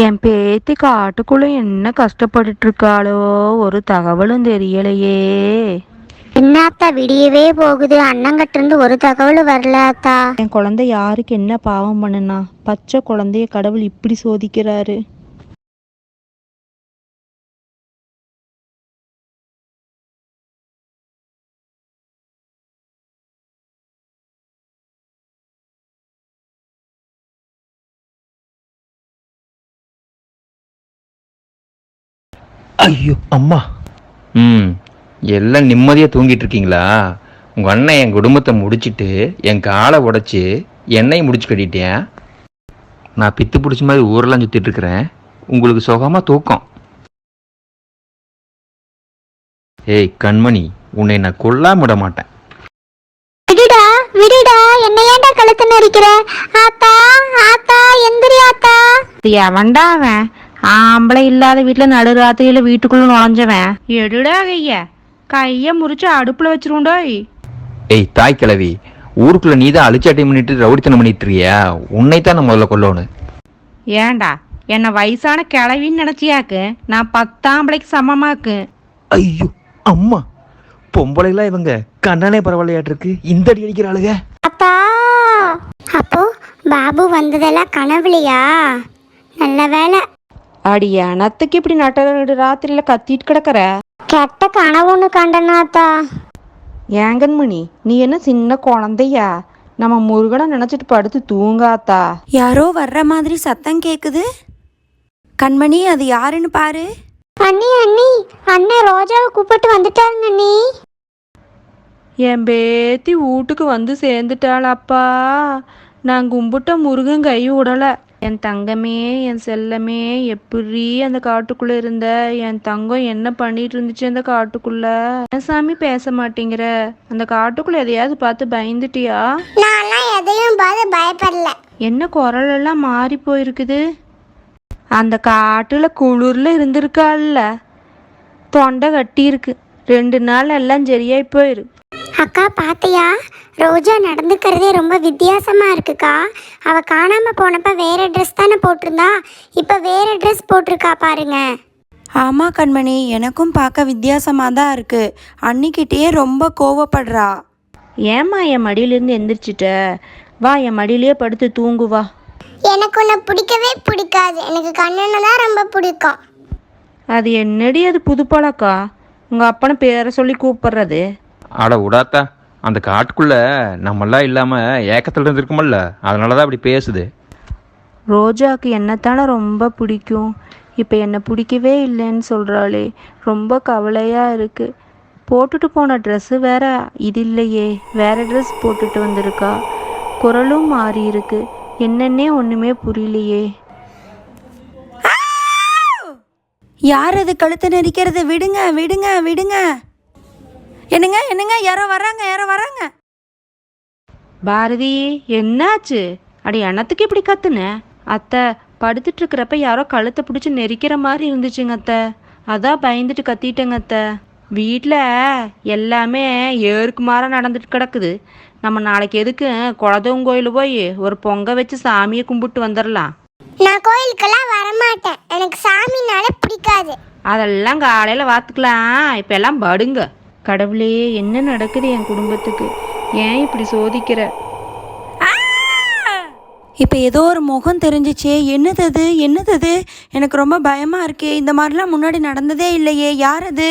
என் பேத்தி காட்டுக்குள்ள என்ன கஷ்டப்பட்டுட்டு இருக்காளோ, ஒரு தகவலும் தெரியலையே. என்னாத்தா விடியவே போகுது, அண்ணங்கிட்ட இருந்து ஒரு தகவல் வரலாத்தா. என் குழந்தை யாருக்கு என்ன பாவம் பண்ணுனா பச்சை குழந்தைய கடவுள் இப்படி சோதிக்கிறாரு? ஐயோ அம்மா. எல்லாம் நிம்மதியாக தூங்கிட்டு இருக்கீங்களா? உங்கள் அண்ணன் என் குடும்பத்தை முடிச்சிட்டு என் காலை உடைச்சி என்னையும் முடிச்சு கட்டிட்டேன். நான் பித்து பிடிச்ச மாதிரி ஊரெல்லாம் சுற்றிட்டு இருக்கிறேன். உங்களுக்கு சுகமாக தூக்கம். ஏய் கண்மணி, உன்னை நான் கொல்லாம விட மாட்டேன். விடுடா விடுடா, என்ன ஏன்டா கழுத்து நெரிக்கிற? ஆத்தா ஆத்தா எந்திரி ஆத்தா. எவன்டா அவன்? ஆம்பளை இல்லாத வீட்டுல நடுராத்திரியில வீட்டுக்குள்ள நுழைஞ்சவன். எடுடா கைய முறிச்சு அடுப்புல வச்சிருவோண்டோய். ஏய் தாய் கிழவி, ஊருக்குள்ள நீ தான் அழிச்சாட்டை பண்ணிட்டு ரவுடித்தனம் பண்ணிட்டு இருக்கியா? உன்னைத்தான் நான் முதல்ல கொல்லணும். ஏண்டா என்ன வயசான கிழவின்னு நினைச்சியாக்கு? நான் 10 ஆம்பளைக்கு சமமாக்கு. ஐயோ அம்மா, பொம்பளைலாம் இவங்க கண்ணனே பரவாயில்லையாட்டு இருக்கு, இந்த அடி அடிக்கிறாளுங்க. அப்பா, அப்போ பாபு வந்ததெல்லாம் கனவுலையா? நல்ல வேலை. அடி எனத்துக்கு இப்படி நடு ராத்திரியில கத்திட்டு கிடக்குற? கெட்ட கனவுன்னு கண்டனாத்தா. ஏங்கன்மணி, நீ என்ன சின்ன குழந்தையா? நம்ம முருகனை நினைச்சிட்டு படுத்து தூங்காத்தா. யாரோ வர்ற மாதிரி சத்தம் கேக்குது. கண்மணி, அது யாருன்னு பாரு. அண்ணி அண்ணி, அண்ணன் ரோஜாவை கூப்பிட்டு வந்துட்டாருங்க அண்ணி. என் பேத்தி வீட்டுக்கு வந்து சேர்ந்துட்டாளப்பா. நான் கும்பிட்ட முருகன் கை விடலை. என் தங்கமே, என் செல்லமே, எப்படி அந்த காட்டுக்குள்ள இருந்த? என் தங்கம் என்ன பண்ணிட்டு இருந்துச்சு அந்த காட்டுக்குள்ள? என் சாமி பேச மாட்டேங்கிற? அந்த காட்டுக்குள்ள எதையாவது பார்த்து பயந்துட்டியா? நான்லாம் எதையும் பார்த்து பயப்படல. என்ன குரல் எல்லாம் மாறி போயிருக்குது? அந்த காட்டுல குளிர்ல இருந்திருக்காள்ல, தொண்டை கட்டி இருக்கு. 2 நாள் எல்லாம் சரியாய் போயிரு. அக்கா பாத்தியா, ரோஜா நடந்துக்கிறதே ரொம்ப வித்தியாசமா இருக்குக்கா. அவ காணாம போனப்ப வேற ட்ரெஸ் தானே போட்டிருந்தா, இப்ப வேற ட்ரெஸ் போட்டிருக்கா பாருங்க. ஆமா கண்மணி, எனக்கும் பார்க்க வித்தியாசமா தான் இருக்கு. அன்னிக்கிட்டே ரொம்ப கோவப்படுறா. ஏம்மா என் மடியிலிருந்து எந்திரிச்சிட்ட? வா, என் மடியிலேயே படுத்து தூங்கு வா. எனக்கு உன்னை பிடிக்கவே பிடிக்காது, எனக்கு கண்ணனை தான் ரொம்ப பிடிக்கும். அது என்னடி அது புது பழக்கா? உங்க அப்பனை பேரை சொல்லி கூப்பிடுறது? அட விடாத்தா, அந்த காட்டுக்குள்ள நம்மெல்லாம் இல்லாம ஏக்கத்துல இருந்திருக்குமல்ல, அதனாலதான் அப்படி பேசுது. ரோஜாவுக்கு என்னத்தானே ரொம்ப பிடிக்கும். இப்போ என்னை பிடிக்கவே இல்லைன்னு சொல்கிறாளே, ரொம்ப கவலையாக இருக்குது. போட்டுட்டு போன ட்ரெஸ்ஸு வேற இது இல்லையே, வேற ட்ரெஸ் போட்டுட்டு வந்திருக்கா. குரலும் மாறி இருக்கு. என்னன்னே ஒன்றுமே புரியலையே. யார் அது கழுத்தை நெரிக்கிறது? விடுங்க விடுங்க விடுங்க. என்னங்க என்னங்க, யாரோ வராங்க யாரோ வராங்க. பாரதி, என்னாச்சு? அடி என்னத்துக்கு இப்படி கத்துன? அத்தை, படுத்துட்டு இருக்கிறப்ப யாரோ கழுத்தை பிடிச்சி நெரிக்கிற மாதிரி இருந்துச்சுங்க அத்தை, அதான் பயந்துட்டு கத்திட்டேங்க அத்தை. வீட்டில் எல்லாமே ஏருக்கு மாற நடந்துட்டு கிடக்குது. நம்ம நாளைக்கு எதுக்கு குலதெய்வம் கோயில் போய் ஒரு பொங்க வச்சு சாமியை கும்பிட்டு வந்துடலாம். நான் கோயிலுக்கெல்லாம் வரமாட்டேன், எனக்கு சாமினால பிடிக்காது. அதெல்லாம் காலையில் பார்த்துக்கலாம், இப்போ எல்லாம் படுங்க. கடவுளே, என்ன நடக்குது என் குடும்பத்துக்கு? ஏன் இப்படி சோதிக்கிற? இப்போ ஏதோ ஒரு முகம் தெரிஞ்சிச்சே, என்னது அது என்னது அது? எனக்கு ரொம்ப பயமா இருக்கே, இந்த மாதிரிலாம் முன்னாடி நடந்ததே இல்லையே. யார் அது?